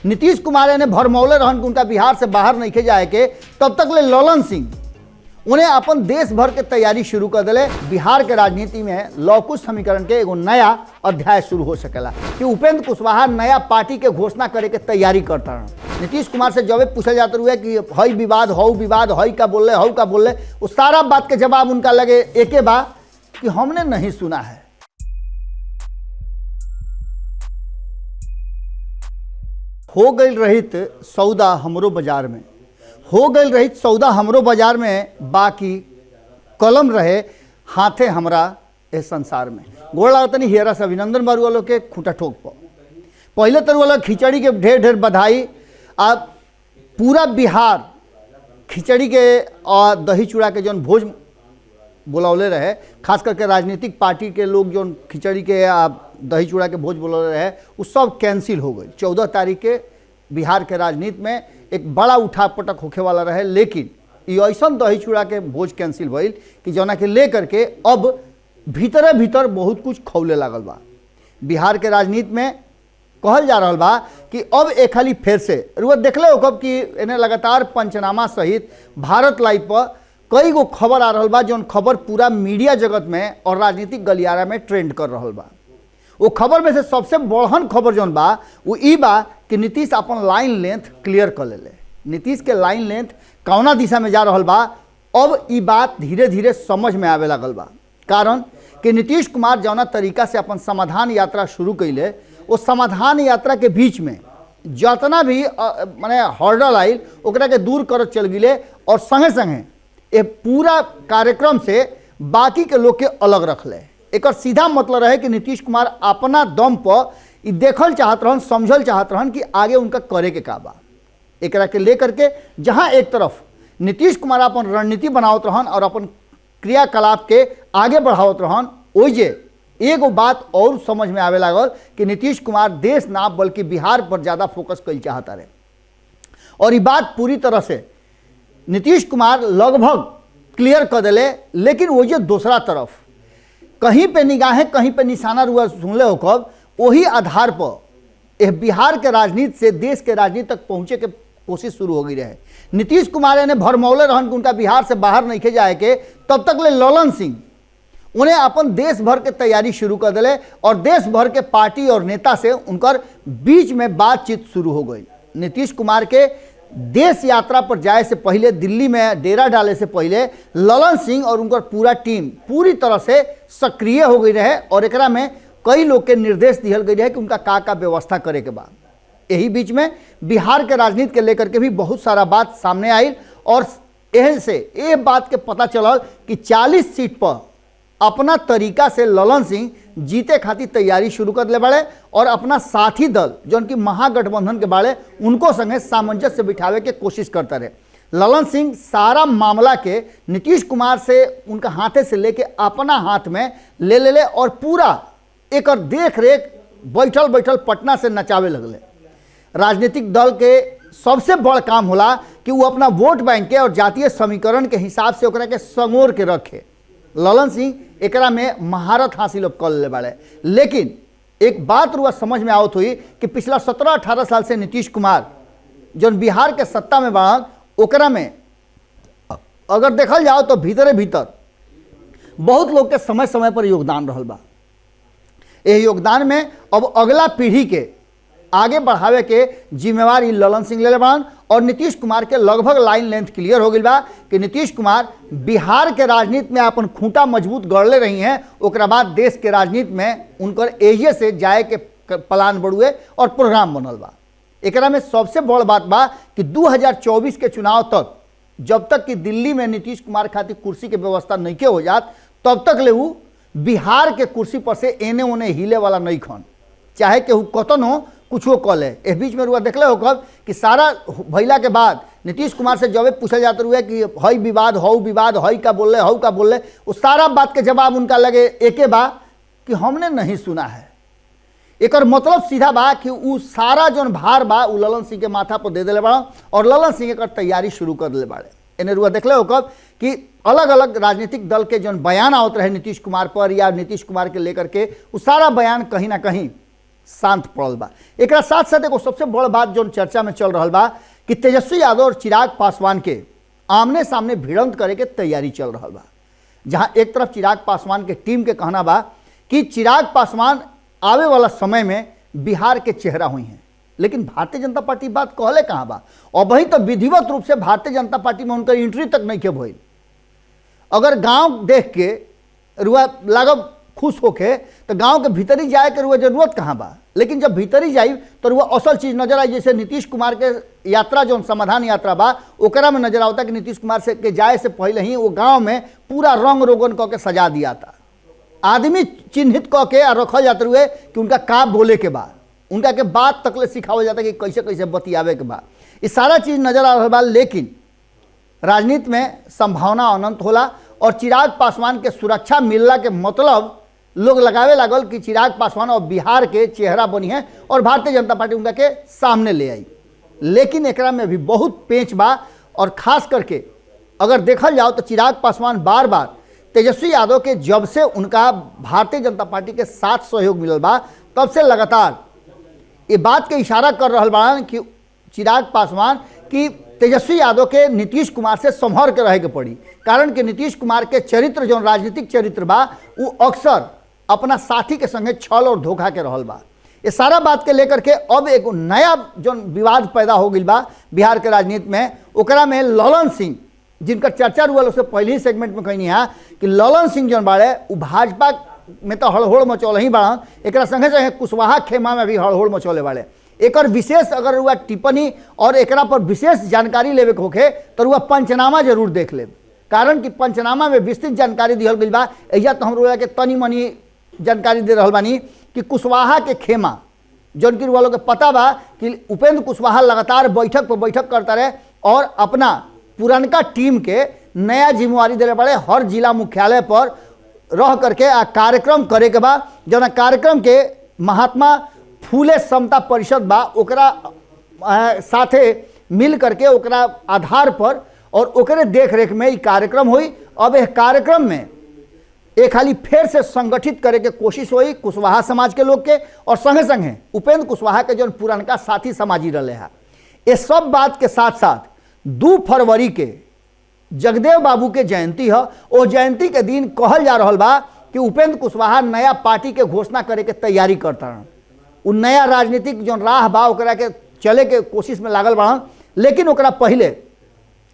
नीतीश कुमार ने भरमौले रहन कि उनका बिहार से बाहर नहीं के जाए के, तब तक ले ललन सिंह उन्हें अपन देश भर के तैयारी शुरू कर दिले। बिहार के राजनीति में लौकुश समीकरण के एगो नया अध्याय शुरू हो सकेला कि उपेंद्र कुशवाहा नया पार्टी के घोषणा करे के तैयारी करता रहे। नीतीश कुमार से जब पूछल जाते हुए कि हई विवाद हई का बोल रहे उस सारा बात के जवाब उनका लगे एके बा कि हमने नहीं सुना है। हो गई रहित सौदा हमरो बाजार में, हो गई रहित सौदा हमरो बाजार में, बाकी कलम रहे हाथे हमरा इस संसार में। गोड़ लागतनी हेरा से अभिनंदन बारू वालों के खूंटा ठोक पर। पहले तरु वाला खिचड़ी के ढेर ढेर बधाई। आप पूरा बिहार खिचड़ी के और दही चूड़ा के जौन भोज बुलौले रहे, खास करके राजनीतिक पार्टी के लोग जो खिचड़ी के दही चूड़ा के भोज बुलौले रहे, वो सब कैंसिल हो गई। 14 तारीख के बिहार के राजनीति में एक बड़ा उठापटक होखे वाला रहे, लेकिन ये ऐसा दही चूड़ा के भोज कैंसिल भइल कि जना के लेकर के अब भीतरे भीतर बहुत कुछ खौले लागल बा। बिहार के राजनीति में कहल जा रहा बा कि अब एक खाली फिर से रुआ देखले हो कब कि इन्हें लगातार पंचनामा सहित भारत लाइव पर कई गो खबर आ रहा बा, जौन खबर पूरा मीडिया जगत में और राजनीतिक गलियारा में ट्रेंड कर रहा बा। वो खबर में से सबसे बड़हन खबर जौन बा वो ई बा कि नीतीश अपन लाइन लेंथ क्लियर कर ले। नीतीश के लाइन लेंथ कौना दिशा में जा रहा बा, अब ई बात धीरे धीरे समझ में आवे लगल बा। कारण कि नीतीश कुमार जौना तरीका से अपन समाधान यात्रा शुरू कैले, वो समाधान यात्रा के बीच में जितना भी माने हर्डल आयल ओकरा के दूर कर चल गए और संगे संगे ये पूरा कार्यक्रम से बाकी के लोग के अलग रख ले। एक सीधा मतलब है कि नीतीश कुमार अपना दम पर देखल चाहत रहन, समझल चाहत रहन कि आगे उनका करे के का बा। एकरा के लेकर के जहां एक तरफ नीतीश कुमार अपन रणनीति बनावत रहन और अपन क्रियाकलाप के आगे बढ़ावत रहन, ओइजे एगो बात और समझ में आवे लागल कि नीतीश कुमार देश ना बल्कि बिहार पर ज़्यादा फोकस कर चाहता रहे। और ये बात पूरी तरह से नीतीश कुमार लगभग क्लियर कर दिले। लेकिन वो जो दूसरा तरफ कहीं पे निगाहें कहीं पे निशाना रुआ सुनले हो कब, वही आधार पर यह बिहार के राजनीति से देश के राजनीति तक पहुँचे के कोशिश शुरू हो गई रहे। नीतीश कुमार ने भरमौले रहन कि उनका बिहार से बाहर नहीं के जाए के, तब तक ले ललन सिंह उन्हें अपन देश भर के तैयारी शुरू कर दिले और देश भर के पार्टी और नेता से उनकर बीच में बातचीत शुरू हो गई। नीतीश कुमार के देश यात्रा पर जाए से पहले, दिल्ली में डेरा डाले से पहले ललन सिंह और उनकर पूरा टीम पूरी तरह से सक्रिय हो गई रहे और एकरा में कई लोग के निर्देश दिहल गई रहे कि उनका का व्यवस्था करे के बाद। यही बीच में बिहार के राजनीति के लेकर के भी बहुत सारा बात सामने आई और एहन से ये बात के पता चलल कि 40 सीट पर अपना तरीका से ललन सिंह जीते खातिर तैयारी शुरू कर ले बाड़े और अपना साथी दल जो उनकी महागठबंधन के बाड़े उनको संगे सामंजस्य बिठावे के कोशिश करता रहे। ललन सिंह सारा मामला के नीतीश कुमार से उनका हाथे से लेके अपना हाथ में ले और पूरा एक देख रेख बैठल बैठल पटना से नचावे लगले। राजनीतिक दल के सबसे बड़ काम होला कि वो अपना वोट बैंक के और जातीय समीकरण के हिसाब से ओकरा के संगोर के रखे। ललन सिंह एकरा में महारत हासिल कर ले बाड़े। लेकिन एक बात रुआ समझ में आवत हुई कि पिछला 17-18 साल से नीतीश कुमार जो बिहार के सत्ता में बाड़न, ओकरा में अगर देखल जाओ तो भीतरे भीतर बहुत लोग के समय समय पर योगदान रहल बा। यह योगदान में अब अगला पीढ़ी के आगे बढ़ावे के जिम्मेवारी ललन सिंह ले बाड़न और नीतीश कुमार के लगभग लाइन लेंथ क्लियर हो गई बा कि नीतीश कुमार बिहार के राजनीति में अपन खूंटा मजबूत गढ़ले रही हैं। ओकरा बाद देश के राजनीति में उनकर एजे से जाए के प्लान बढ़ुए और प्रोग्राम बनल बा। एकरा में सबसे बड़ बात बा कि 2024 के चुनाव तक जब तक कि दिल्ली में नीतीश कुमार खातिर कुर्सी के व्यवस्था नहीं के हो जात, तब तक ले वो बिहार के कुर्सी पर से एने ओने हिले वाला नहीं खन, चाहे केहू कतन हो कुछो कल है। इस बीच में रुआ देखले हो कब कि सारा भैला के बाद नीतीश कुमार से जब पूछल जाते हुए कि हई विवाद हई का बोल रहे उस सारा बात के जवाब उनका लगे एके बा कि हमने नहीं सुना है। एक मतलब सीधा बा कि वो सारा जौन भार बा वो ललन सिंह के माथा पर दे दिले बड़ा और ललन सिंह एक तैयारी शुरू कर दिले बाड़े। एने रुआ देखले हो कब कि अलग अलग राजनीतिक दल के जौन बयान आवत रहे नीतीश कुमार पर या नीतीश कुमार के लेकर के वो सारा बयान कहीं ना कहीं शांत पड़ल बा। एक साथ साथ एगो सबसे बड़ बात जो चर्चा में चल रहा बा कि तेजस्वी यादव और चिराग पासवान के आमने सामने भिड़ंत करे के तैयारी चल रहा बा, जहां एक तरफ चिराग पासवान के टीम के कहना बा कि चिराग पासवान आवे वाला समय में बिहार के चेहरा हुई हैं, लेकिन भारतीय जनता पार्टी बात कहले कहाँ बा। और वही तो विधिवत रूप से भारतीय जनता पार्टी में उनका एंट्री तक नहीं के भइल। अगर गांव देख के रुआ लागब खुश होके तो गांव के भीतरी जाए के रुआ जरूरत कहाँ बा, लेकिन जब भीतरी जाई तो रुआ असल चीज नजर आई। जैसे नीतीश कुमार के यात्रा जो समाधान यात्रा बा ओकरा में नजर आवता कि नीतीश कुमार से के जाए से पहले ही वो गांव में पूरा रंग रोगन कह के सजा दिया था, आदमी चिन्हित कह के रखल जाते हुए कि उनका का बोले के बाद, उनका के बात तकले सिखावल जाता कि कैसे कैसे बतियावे के बाद, ये सारा चीज नजर आ रहा बा। लेकिन राजनीति में संभावना अनंत होला और चिराग पासवान के सुरक्षा मिलला के मतलब लोग लगावे लागल कि चिराग पासवान और बिहार के चेहरा बनी है और भारतीय जनता पार्टी उनका के सामने ले आई। लेकिन एकरा में भी बहुत पेच बा और खास करके अगर देखल जाओ तो चिराग पासवान बार बार तेजस्वी यादव के जब से उनका भारतीय जनता पार्टी के साथ सहयोग मिलल बा तब से लगातार ये बात के इशारा कर रहा बा कि चिराग पासवान कि तेजस्वी यादव के नीतीश कुमार से संभर के रहे के पड़ी, कारण कि नीतीश कुमार के चरित्र जो राजनीतिक चरित्र बा वो अक्सर अपना साथी के संगे छल और धोखा के रहल बा। ये सारा बात के लेकर के अब एक नया जो विवाद पैदा हो गई बा बिहार के राजनीति में, ओकरा में ललन सिंह जिनका चर्चा हुआ उससे पहले ही सेगमेंट में कहनी है कि ललन सिंह जो बाड़े वो भाजपा में तो हड़होड़ मचौल ही बड़ा, एक संगे संगे कुशवाहा खेमा में भी हड़होड़ मचौले वाले। एक विशेष अगर हुआ टिप्पणी और एकरा पर विशेष जानकारी लेवे के होखे तो हुआ पंचनामा जरूर देख ले, कारण कि पंचनामा में विस्तृत जानकारी दिहल गई बा। एजा तो हम रुआ के तनी मनी जानकारी दे रहल बानी कि कुशवाहा के खेमा जौन की रुआ लोग के पता बा कि उपेंद्र कुशवाहा लगातार बैठक पर बैठक करता रहे और अपना पुरनका टीम के नया जिम्मेवारी दे बड़े हर जिला मुख्यालय पर रह करके आ कार्यक्रम करे के बा। जौन कार्यक्रम के महात्मा फूले समता परिषद बा ओकरा साथे मिल करके ओकरा आधार पर और ओकरे देख रेख में ये कार्यक्रम हुई। अब यह कार्यक्रम में एक खाली फिर से संगठित करे के कोशिश हुई कुशवाहा समाज के लोग के और संगे संगे उपेंद्र कुशवाहा के जो पुरनका साथी समाजी रहे हैं। ये सब बात के साथ साथ 2 फरवरी के जगदेव बाबू के जयंती है, वो जयंती के दिन कहल जा रहा बा कि उपेंद्र कुशवाहा नया पार्टी के घोषणा करे के तैयारी करता है। उ नया राजनीतिक जो राह बा ओकरा के चले के कोशिश में लागल बा। लेकिन ओकरा पहले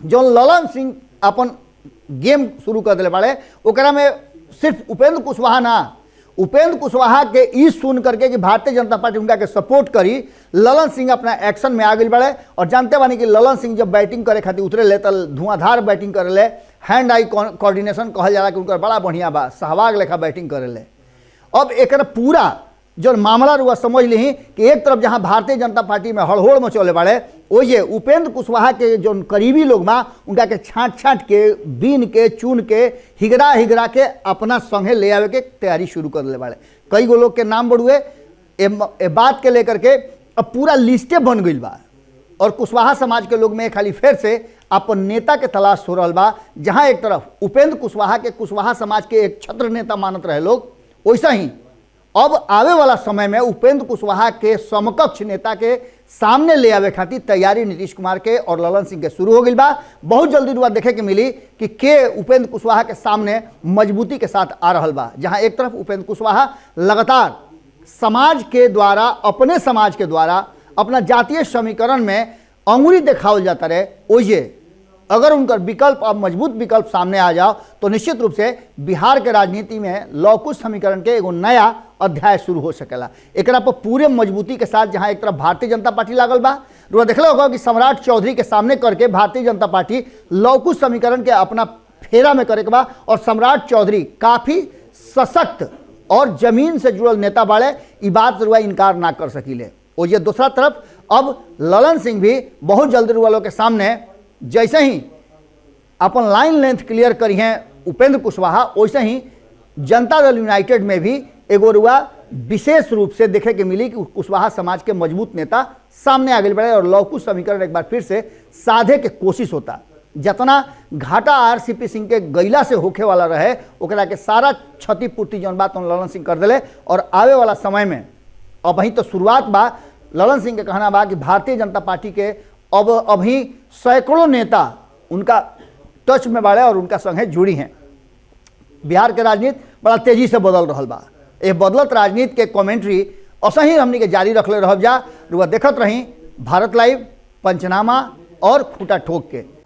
जो ललन सिंह अपन गेम शुरू कर दिले बाड़े ओकरा में सिर्फ उपेंद्र कुशवाहा ना, उपेंद्र कुशवाहा के ई सुन करके कि भारतीय जनता पार्टी उनका के सपोर्ट करी, ललन सिंह अपना एक्शन में आ गई बड़े। और जानते बानी कि ललन सिंह जब बैटिंग करे खातिर उतरे ले तो धुआंधार बैटिंग करे ले, हैंड आई कोऑर्डिनेशन कहल जाला कि उनका बड़ा बढ़िया बा, सहवाग लेखा बैटिंग करे ले। अब एक पूरा जो मामला रुआ समझ ली कि एक तरफ जहां भारतीय जनता पार्टी में हड़होड़ मचौले बाड़े ओये उपेंद्र कुशवाहा के जो करीबी लोग बा उनका के छाँट छाँट के बीन के चुन के हिगरा हिगरा के अपना संगे ले आवे के तैयारी शुरू कर ले बाड़े। कई गो लोग के नाम बढ़ुए ए बात के लेकर के अब पूरा लिस्टे बन गई बा और कुशवाहा समाज के लोग में खाली फिर से अपन नेता के तलाश हो रहा बा। जहाँ एक तरफ उपेंद्र कुशवाहा के कुशवाहा समाज के एक छत्र नेता मानत रहे लोग, वैसा ही अब आवे वाला समय में उपेंद्र कुशवाहा के समकक्ष नेता के सामने ले आवे खातिर तैयारी नीतीश कुमार के और ललन सिंह के शुरू हो गई बा। बहुत जल्दी रुआ देखे के मिली कि के उपेंद्र कुशवाहा के सामने मजबूती के साथ आ रहा बा। जहां एक तरफ उपेंद्र कुशवाहा लगातार समाज के द्वारा, अपने समाज के द्वारा अपना जातीय समीकरण में अंगुली दिखावल जाता रहे, ओइए अगर उनका विकल्प अब मजबूत विकल्प सामने आ जाओ तो निश्चित रूप से बिहार के राजनीति में लौकुश समीकरण के एगो नया अध्याय शुरू हो सकेला। एकरा पर पूरे मजबूती के साथ जहां एक तरफ भारतीय जनता पार्टी लागल बा, रुआ देखला होगा कि सम्राट चौधरी के सामने करके भारतीय जनता पार्टी लौकुश समीकरण के अपना फेरा में करे के बा और सम्राट चौधरी काफी सशक्त और जमीन से जुड़ल नेता बाड़े, ई बात रुआ इनकार ना कर सकीले। और ये दूसरा तरफ अब ललन सिंह भी बहुत जल्दी रुआ लोग के सामने जैसे ही अपन लाइन लेंथ क्लियर करी हैं उपेंद्र कुशवाहा, वैसे ही जनता दल यूनाइटेड में भी एगो रुआ विशेष रूप से देखे के मिली कि कुशवाहा समाज के मजबूत नेता सामने आ गए बड़े और लौकुश समीकरण एक बार फिर से साधे के कोशिश होता। जितना घाटा आरसीपी सिंह के गैला से होखे वाला रहे ओकरा के सारा क्षतिपूर्ति जौन बात ललन सिंह कर दिले और आवे वाला समय में अभी तो शुरुआत बा। ललन सिंह के कहना बा कि भारतीय जनता पार्टी के अब अभी सैकड़ों नेता उनका टच में बाड़े और उनका संगे जुड़ी हैं। बिहार के राजनीति बड़ा तेजी से बदल रहा बा। ये बदलत राजनीति के कमेंट्री असही हमनी के जारी रखले रह जा। रुआ देखत रही भारत लाइव, पंचनामा और खूटा ठोक के।